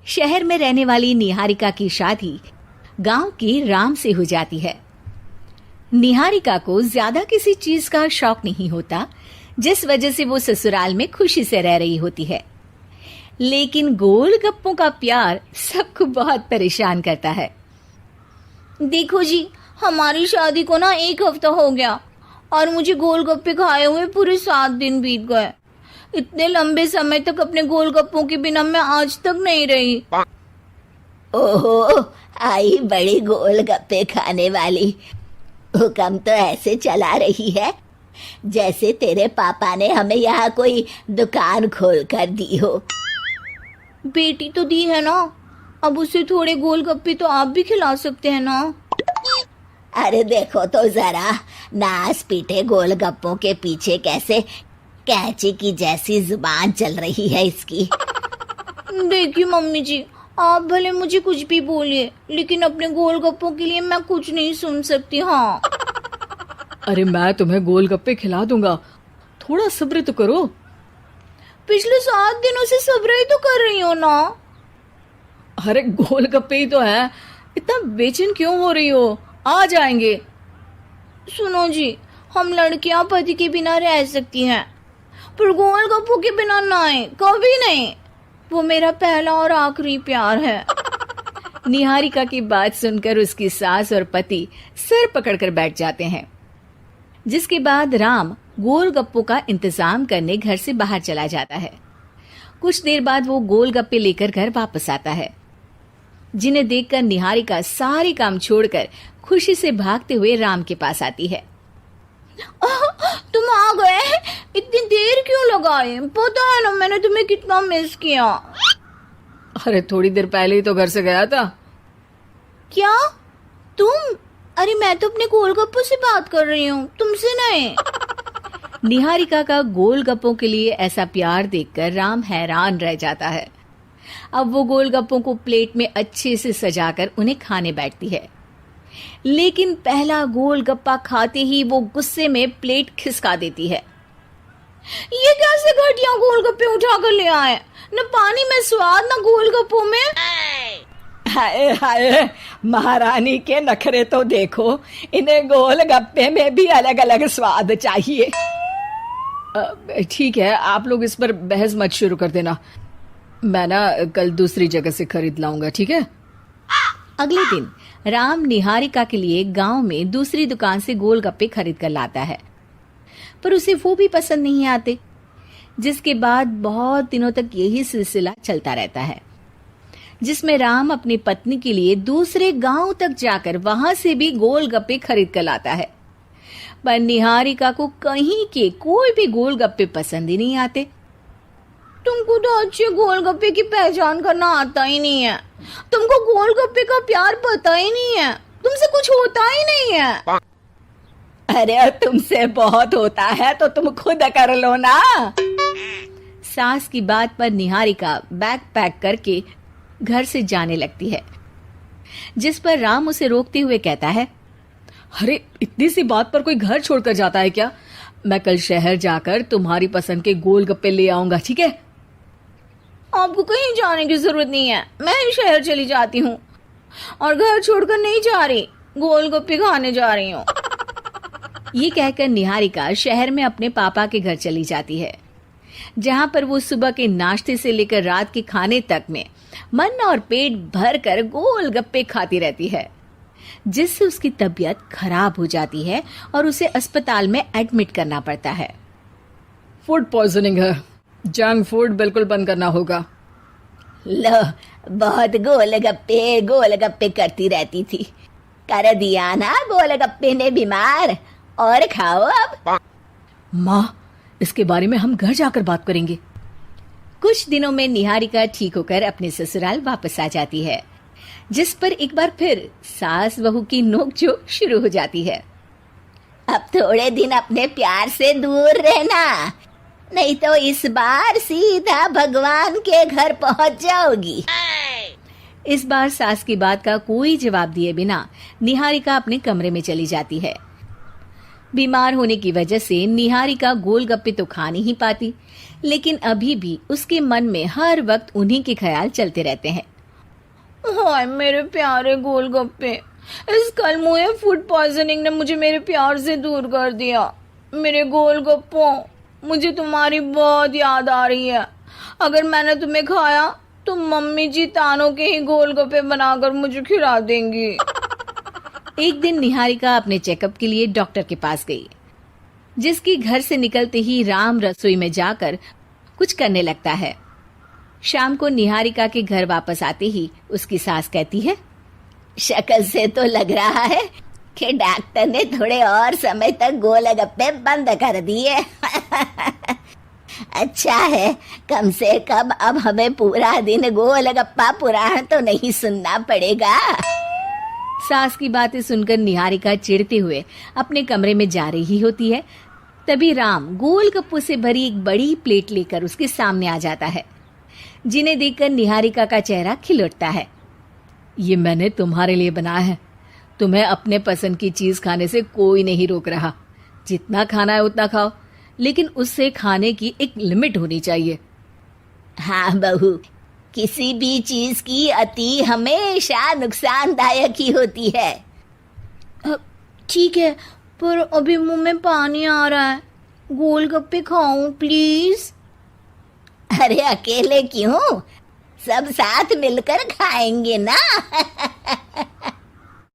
शहर में रहने वाली निहारिका की शादी गांव के राम से हो जाती है। निहारिका को ज्यादा किसी चीज का शौक नहीं होता, जिस वजह से वो ससुराल में खुशी से रह रही होती है। लेकिन गोलगप्पों का प्यार सबको बहुत परेशान करता है। देखो जी, हमारी शादी को ना 1 हफ्ता हो गया और मुझे गोलगप्पे खाए हुए पूरे 7 दिन बीत गए। इतने लंबे समय तक अपने गोलगप्पों के बिना मैं आज तक नहीं रही। ओहो, आई बड़ी गोलगप्पे खाने वाली। हुक्म तो ऐसे चला रही है जैसे तेरे पापा ने हमें यहाँ कोई दुकान खोल कर दी हो। बेटी तो दी है ना, अब उसे थोड़े गोलगप्पे तो आप भी खिला सकते हैं ना। अरे देखो तो जरा, नास पीटे गोलगप्पों के पीछे कैसे कैंची की जैसी जुबान चल रही है इसकी। देखिए मम्मी जी, आप भले मुझे कुछ भी बोलिए, लेकिन अपने गोलगप्पों के लिए मैं कुछ नहीं सुन सकती। हाँ, अरे मैं तुम्हें गोलगप्पे खिला दूंगा, थोड़ा सब्र तो करो। पिछले 7 दिनों से सब्र ही तो कर रही हो ना। अरे गोलगप्पे ही तो है, इतना बेचैन क्यों हो रही हो? आ जाएंगे। सुनो जी, हम लड़कियां पति के बिना रह सकती हैं, पर गोलगप्पों के बिना नहीं, कभी नहीं। वो मेरा पहला और आखिरी प्यार है। निहारिका की बात सुनकर उसकी सास और पति सिर पकड़कर बैठ जाते हैं। जिसके बाद राम गोलगप्पों का इंतजाम करने घर से बाहर चला जाता है। कुछ देर बाद वो गोलगप्पे लेकर घर वापस आता है, जिन्हें देखकर निहारिका सारे काम छोड़कर खुशी से भागते हुए राम के पास आती है। तुम आ गए? इतनी देर क्यों लगाए? पता है ना मैंने तुम्हें कितना मिस किया। अरे थोड़ी देर पहले ही तो घर से गया था। क्या तुम? अरे मैं तो अपने गोलगप्पों से बात कर रही हूँ, तुमसे नहीं। निहारिका का गोलगप्पों के लिए ऐसा प्यार देखकर राम हैरान रह जाता है। अब वो गोलगप्पों को प्लेट में अच्छे से सजाकर उन्हें खाने बैठती है, लेकिन पहला गोलगप्पा खाते ही वो गुस्से में प्लेट खिसका देती है। ये कैसे घटिया गोलगप्पे उठा कर ले आए? न पानी में स्वाद, न गोलगप्पों में। हाय हाय, महारानी के नखरे तो देखो, इन्हें गोलगप्पे में भी अलग अलग स्वाद चाहिए। ठीक है, आप लोग इस पर बहस मत शुरू कर देना, मैं ना कल दूसरी जगह से खरीद लाऊंगा, ठीक है? अगले दिन राम निहारिका के लिए गांव में दूसरी दुकान से गोलगप्पे खरीद कर लाता है, पर उसे वो भी पसंद नहीं आते। जिसके बाद बहुत दिनों तक यही सिलसिला चलता रहता है, जिसमें राम अपनी पत्नी के लिए दूसरे गांव तक जाकर वहां से भी गोलगप्पे खरीद कर लाता है, पर निहारिका को कहीं के कोई भी गोलगप्पे पसंद ही नहीं आते। तुमको तो अच्छे गोलगप्पे की पहचान करना आता ही नहीं है। तुमको गोलगप्पे का प्यार पता ही नहीं है, तुमसे कुछ होता ही नहीं है। अरे तुमसे बहुत होता है तो तुम खुद कर लो ना। सास की बात पर निहारिका बैग पैक करके घर से जाने लगती है, जिस पर राम उसे रोकते हुए कहता है, अरे इतनी सी बात पर कोई घर छोड़कर जाता है क्या? मैं कल शहर जाकर तुम्हारी पसंद के गोलगप्पे ले आऊंगा, ठीक है? आपको कहीं जाने की जरूरत नहीं है, मैं ही शहर चली जाती हूँ और घर छोड़कर नहीं जा रही, गोलगप्पे खाने जा रही हूँ। ये कहकर निहारिका शहर में अपने पापा के घर चली जाती है, जहां पर वो सुबह के नाश्ते से लेकर रात के खाने तक में मन और पेट भर कर गोलगप्पे खाती रहती है, जिससे उसकी तबीयत खराब हो जाती है और उसे अस्पताल में एडमिट करना पड़ता है। फूड पॉइजनिंग है, जंक फूड बिल्कुल बंद करना होगा। लो, बहुत गोलगप्पे गोलगप्पे करती रहती थी, कर दिया ना गोलगप्पे ने बीमार। और खाओ अब। माँ, इसके बारे में हम घर जाकर बात करेंगे। कुछ दिनों में निहारिका ठीक होकर अपने ससुराल वापस आ जाती है, जिस पर एक बार फिर सास बहू की नोकझोंक शुरू हो जाती है। अब थोड़े दिन अपने प्यार से दूर रहना, नहीं तो इस बार सीधा भगवान के घर पहुंच जाओगी। इस बार सास की बात का कोई जवाब दिए बिना निहारिका अपने कमरे में चली जाती है। बीमार होने की वजह से निहारिका गोलगप्पे तो खा नहीं पाती, लेकिन अभी भी उसके मन में हर वक्त उन्हीं के ख्याल चलते रहते हैं। हाय मेरे प्यारे गोलगप्पे, इस कल मुझे फूड पॉइजनिंग ने मुझे मेरे प्यार से दूर कर दिया। मेरे गोलगप्पों, मुझे तुम्हारी बहुत याद आ रही है। अगर मैंने तुम्हें खाया तो मम्मी जी तानों के ही गोलगप्पे बनाकर मुझे खिला देंगी। एक दिन निहारिका अपने चेकअप के लिए डॉक्टर के पास गई, जिसकी घर से निकलते ही राम रसोई में जाकर कुछ करने लगता है। शाम को निहारिका के घर वापस आते ही उसकी सास कहती है, शक्ल से तो लग रहा है कि डॉक्टर ने थोड़े और समय तक गोलगप्पे बंद कर दिए। अच्छा है, कम से कम अब हमें पूरा दिन गोलगप्पा पुराण तो नहीं सुनना पड़ेगा। सास की बातें सुनकर निहारिका चिढ़ते हुए अपने कमरे में जा रही होती है। तभी राम गोलगप्पों से भरी एक बड़ी प्लेट लेकर उसके सामने आ जाता है, जिन्हें देखकर निहारिका का चेहरा खिल उठता है। ये मैंने तुम्हारे लिए बनाया है। तुम्हें अपने पसंद की चीज खाने से कोई नहीं रोक रहा। जितना खाना है उतना खाओ, लेकिन उससे खाने की एक लिमिट होनी चाहिए। हाँ बहू, किसी भी चीज की अति हमेशा नुकसानदायक ही होती है। ठीक है, पर अभी मुंह में पानी आ रहा है। गोलगप्पे खाऊं प्लीज? अरे अकेले क्यों, सब साथ मिलकर खाएंगे ना।